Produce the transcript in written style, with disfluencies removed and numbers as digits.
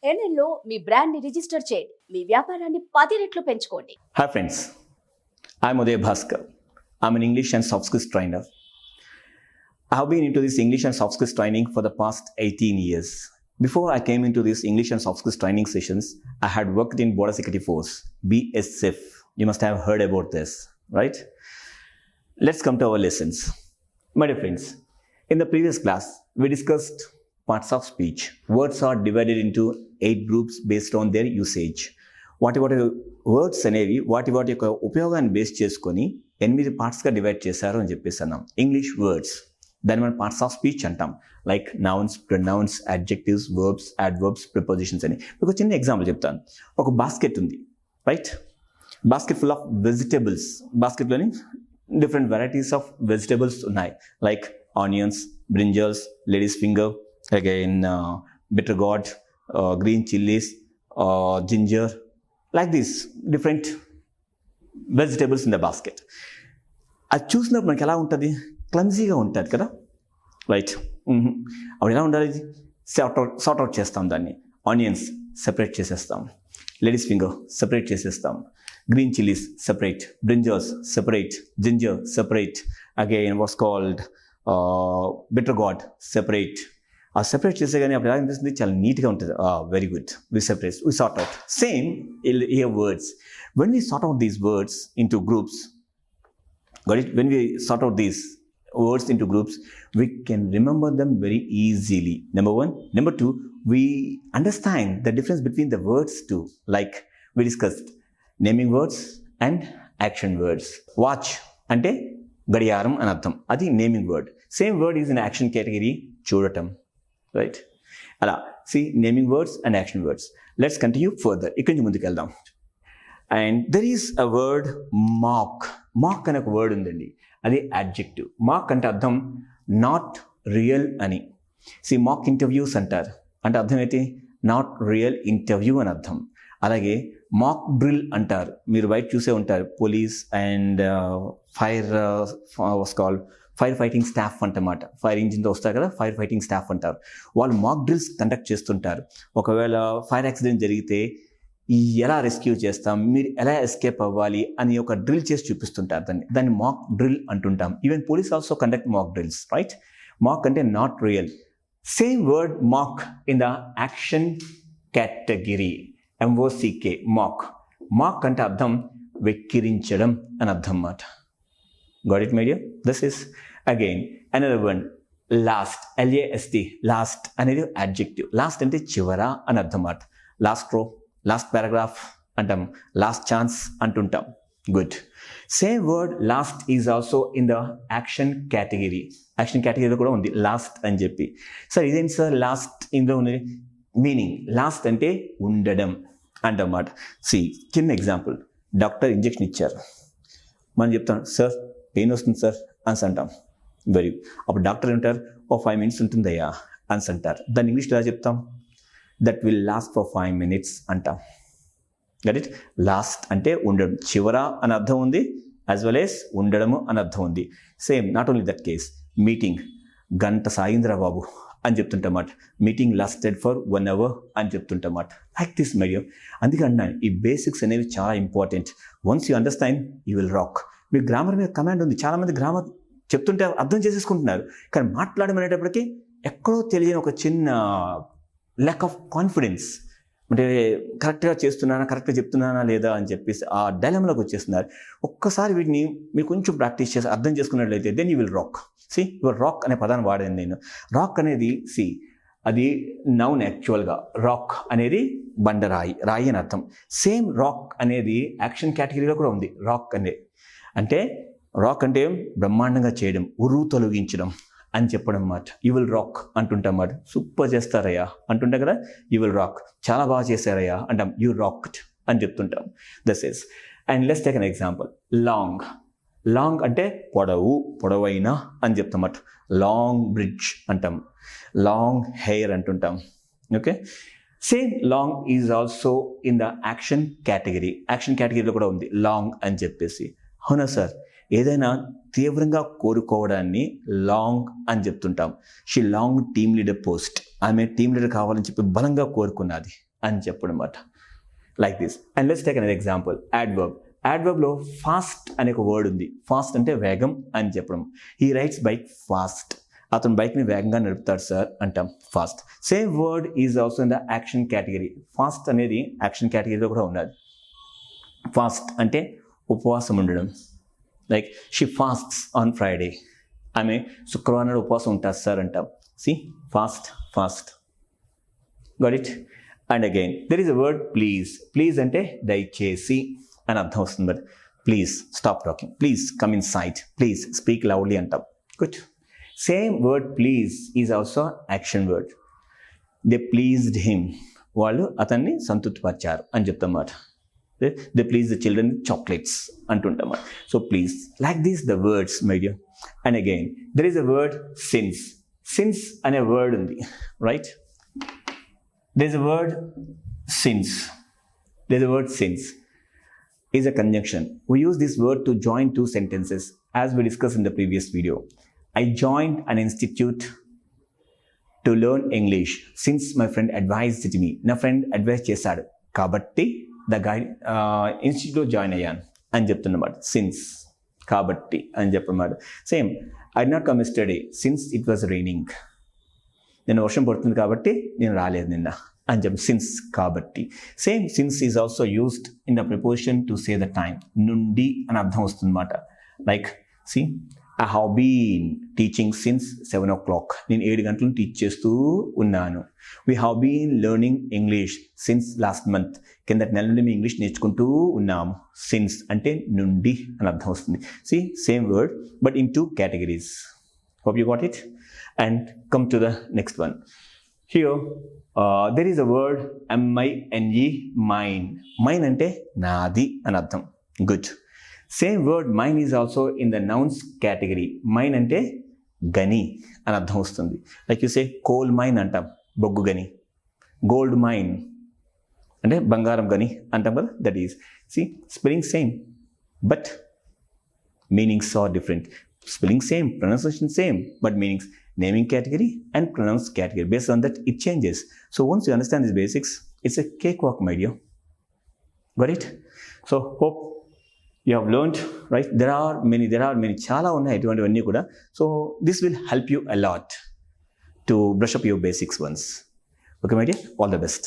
ఎన్ఎల్లో మీ brand ని register చేయండి. మీ వ్యాపారాన్ని 10 రెట్లు పెంచుకోండి. Hi friends, I'm Uday Basker. I'm an English and soft skills trainer. I have been into this English and soft skills training for the past 18 years. Before I came into this English and soft skills training sessions, I had worked in Border Security Force, BSF. You must have heard about this, right? Let's come to our lessons. My dear friends, in the previous class, we discussed parts of speech. Words are divided into 8 groups based on their usage. వాటి words అనేవి వాటి యొక్క ఉపయోగాన్ని base చేసుకొని 8 పార్ట్స్గా divide చేశారు అని చెప్పేసి అన్నాం. ఇంగ్లీష్ వర్డ్స్, దాన్ని మనం పార్ట్స్ ఆఫ్ స్పీచ్ అంటాం. Like nouns, pronouns, adjectives, verbs, adverbs, prepositions అని. ఒక చిన్న ఎగ్జాంపుల్ చెప్తాను. ఒక బాస్కెట్ ఉంది, right? Basket full of vegetables. బాస్కెట్లోని డిఫరెంట్ వెరైటీస్ ఆఫ్ వెజిటేబుల్స్ ఉన్నాయి. Like onions, brinjals, ladies finger, again bitter gourd, green chilies, ginger, like these different vegetables in the basket. అది చూసినప్పుడు మనకి ఎలా ఉంటుంది? క్లమ్జీగా ఉంటుంది కదా, రైట్? అప్పుడు ఎలా ఉండాలి? సార్ట్ అవుట్ చేస్తాం దాన్ని. ఆనియన్స్ సెపరేట్ చేసేస్తాం, లేడీస్ ఫింగర్ సెపరేట్ చేసేస్తాం, green chillies separate, brinjals separate, ginger separate, again what's called bitter gourd separate. ఆ సెపరేట్ చేసే కానీ అప్పుడు ఎలా అనిపిస్తుంది? చాలా నీట్గా ఉంటుంది. Very good, we separate, we sort out. Same here words. When we sort out these words into groups, got it? When we sort out these words into groups, we can remember them very easily. Number one. Number two, we understand the difference between the words too. Like we discussed, naming words and action words. Watch ante గడియారం అని అర్థం, అది naming word. Same word is in action category, చూడటం, right? అలా see naming words and action words. Let's continue further. ఇక్కడి నుంచి ముందుకు వెళ్దాం. And there is a word mock. Mock అనే ఒక వర్డ్ ఉందండి, అది అడ్జెక్టివ్. మాక్ అంటే అర్థం నాట్ రియల్ అని. సి మాక్ ఇంటర్వ్యూస్ అంటారు, అంటే అర్థం ఏంటి? నాట్ రియల్ ఇంటర్వ్యూ అని అర్థం. అలాగే మాక్ డ్రిల్ అంటారు, మీరు బయట చూసే ఉంటారు. Police and fire fighting staff అంటమాట. ఫైర్ ఇంజిన్తో వస్తారు కదా, ఫైర్ ఫైటింగ్ స్టాఫ్ అంటారు. వాళ్ళు మాక్ డ్రిల్స్ కండక్ట్ చేస్తుంటారు. ఒకవేళ ఫైర్ యాక్సిడెంట్ జరిగితే ఎలా రెస్క్యూ చేస్తాం, మీరు ఎలా ఎస్కేప్ అవ్వాలి అని ఒక డ్రిల్ చేసి చూపిస్తుంటారు. దాన్ని మాక్ డ్రిల్ అంటుంటాం. Even police also conduct mock drills, right? Mock అంటే not real. Same word mock in the action category, MOCK, mock. Mock అంటే అర్థం వెక్కిరించడం అని అర్థం అన్నమాట. Got it my dear? This is again another one, last, LAST. Last అనేది adjective. Last అంటే చివర అని అర్థం అన్నమాట. లాస్ట్ రో, లాస్ట్ పారాగ్రాఫ్ అంటాం, లాస్ట్ ఛాన్స్ అంటుంటాం. Good. Same word last is also in the action category. Action కేటగిరీలో కూడా ఉంది లాస్ట్ అని చెప్పి. సార్ ఇదేంటి సార్ లాస్ట్ ఇందులో ఉంది? మీనింగ్ లాస్ట్ అంటే ఉండడం అంటమాట. సి చిన్న ఎగ్జాంపుల్, డాక్టర్ ఇంజెక్షన్ ఇచ్చారు, మనం చెప్తాం సార్ పెయిన్ వస్తుంది సార్ అని అంటాం. వెరీ, అప్పుడు డాక్టర్ ఏమంటారు? 5 minutes ఉంటుందయ్యా అని అంటారు. దాన్ని ఇంగ్లీష్లో ఎలా చెప్తాం? That will last for 5 minutes అంటాం. Got it? లాస్ట్ అంటే ఉండడం, చివర అని అర్థం ఉంది, యాజ్ వెల్ యాజ్ ఉండడము అని అర్థం ఉంది. Same, not only that case, meeting గంట సాగింద్రా బాబు అని చెప్తుంటామాట. మీటింగ్ లాస్టెడ్ ఫర్ 1 hour అని చెప్తుంటామాట. Like this medium. అందుకే అన్నాను, ఈ బేసిక్స్ అనేవి చాలా important. Once you understand, you will rock. Me grammar మీద కమాండ్ ఉంది. చాలామంది గ్రామర్ చెప్తుంటే అర్థం చేసేసుకుంటున్నారు, కానీ మాట్లాడమనేటప్పటికీ ఎక్కడో తెలియని ఒక చిన్న ల్యాక్ ఆఫ్ కాన్ఫిడెన్స్, అంటే కరెక్ట్గా చేస్తున్నానా, కరెక్ట్గా చెప్తున్నానా లేదా అని చెప్పేసి ఆ డైలమాలోకి వచ్చేస్తున్నారు. ఒక్కసారి వీటిని మీరు కొంచెం ప్రాక్టీస్ చేసి అర్థం చేసుకున్నట్లయితే then you will rock. See your rock అనే పదాన్ని వాడాను నేను. రాక్ అనేది అది నౌన్. యాక్చువల్గా రాక్ అనేది బండరాయి, రాయి అని అర్థం. సేమ్ రాక్ అనేది యాక్షన్ కేటగిరీలో కూడా ఉంది. రాక్ అంటే రాక్ అంటే బ్రహ్మాండంగా చేయడం, ఉరువు తొలగించడం అని చెప్పడం అన్నమాట. యూ విల్ రాక్ అంటుంటాం అన్నమాట. సూపర్ చేస్తారయ్యా అంటుంటాం కదా, యూ విల్ రాక్, చాలా బాగా చేశారయ్యా అంటాం, యూ రాక్డ్ అని చెప్తుంటాం. This is. And let's take an example, long. Long అంటే పొడవైన అని చెప్తామట. లాంగ్ బ్రిడ్జ్ అంటాం, లాంగ్ హెయిర్ అంటుంటాం. Okay, same long is also in the action category. Action కేటగిరీలో కూడా ఉంది లాంగ్ అని చెప్పేసి. అవునా సార్? ఏదైనా తీవ్రంగా కోరుకోవడాన్ని లాంగ్ అని చెప్తుంటాం. She long team leader post. ఆమె టీమ్ లీడర్ కావాలని చెప్పి బలంగా కోరుకున్నది అని చెప్పడం అన్నమాట. Like this. And let's take another example. యాడ్వర్బ్లో ఫాస్ట్ అనే ఒక వర్డ్ ఉంది. ఫాస్ట్ అంటే వేగం అని చెప్పడం. He rides bike fast. అతను బైక్ని వేగంగా నడుపుతాడు సార్ అంటాం fast. Same word is also in the action category. Fast అనేది యాక్షన్ కేటగిరీలో కూడా ఉన్నది. ఫాస్ట్ అంటే ఉపవాసం ఉండడం. Like she fasts on Friday. ఆమె శుక్రవారం నాడు ఉపవాసం ఉంటుంది సార్ అంటాం. She fast. Got it? And again there is a word please. Please అంటే దయచేసి అని అర్థం వస్తుంది. But please stop talking, please come inside, please speak loudly అంటాం. Good. Same word please is also action word. They pleased him. వాళ్ళు అతన్ని సంతృప్తిపరిచారు అని చెప్తామాట. They please the children chocolates అంటుంటామాట. So please, like these the words my dear. And again there is a word since. Since అనే word ఉంది, right? There is a word since. Is a conjunction. We use this word to join two sentences, as we discussed in the previous video. I joined an institute to learn English since my friend advised me. Na friend advice chesadu kabatti the guide institute lo join ayyan ani cheptunnamata. Since kabatti ani cheppamata. Same, I did not come yesterday since it was raining. నేను వర్షం పడుతుంది కాబట్టి నేను రాలేదు నిన్న అని చెప్పి since కాబట్టి. Same since is also used in the preposition to say the time. నుండి అని అర్థం వస్తుంది అన్నమాట. Like see, I have been teaching since 7 o'clock. నేను 7 గంటలు టీచ్ చేస్తూ ఉన్నాను. We have been learning English since last month. కిందటి నెల నుండి మేము ఇంగ్లీష్ నేర్చుకుంటూ ఉన్నాము. సిన్స్ అంటే నుండి అని అర్థం వస్తుంది. See, same word but in 2 categories. Hope you got it. And come to the next one. Here there is a word MINE, mine. Mine ante naadi అని అర్థం. Good. Same word mine is also in the nouns category. Mine ante గని అని అర్థం వస్తుంది. Like you say coal mine అంటాం, బొగ్గు గని. Gold mine అంటే బంగారం గని అంటాం కదా. That is, see, spelling same but meanings are different. Spelling same, pronunciation same, but meanings, naming category and pronouns category. Based on that, it changes. So once you understand these basics, it's a cakewalk, my dear. Got it? So hope you have learned, right? There are many. Chala unnai ituvantivanni kuda. So this will help you a lot to brush up your basics once. Okay, my dear. All the best.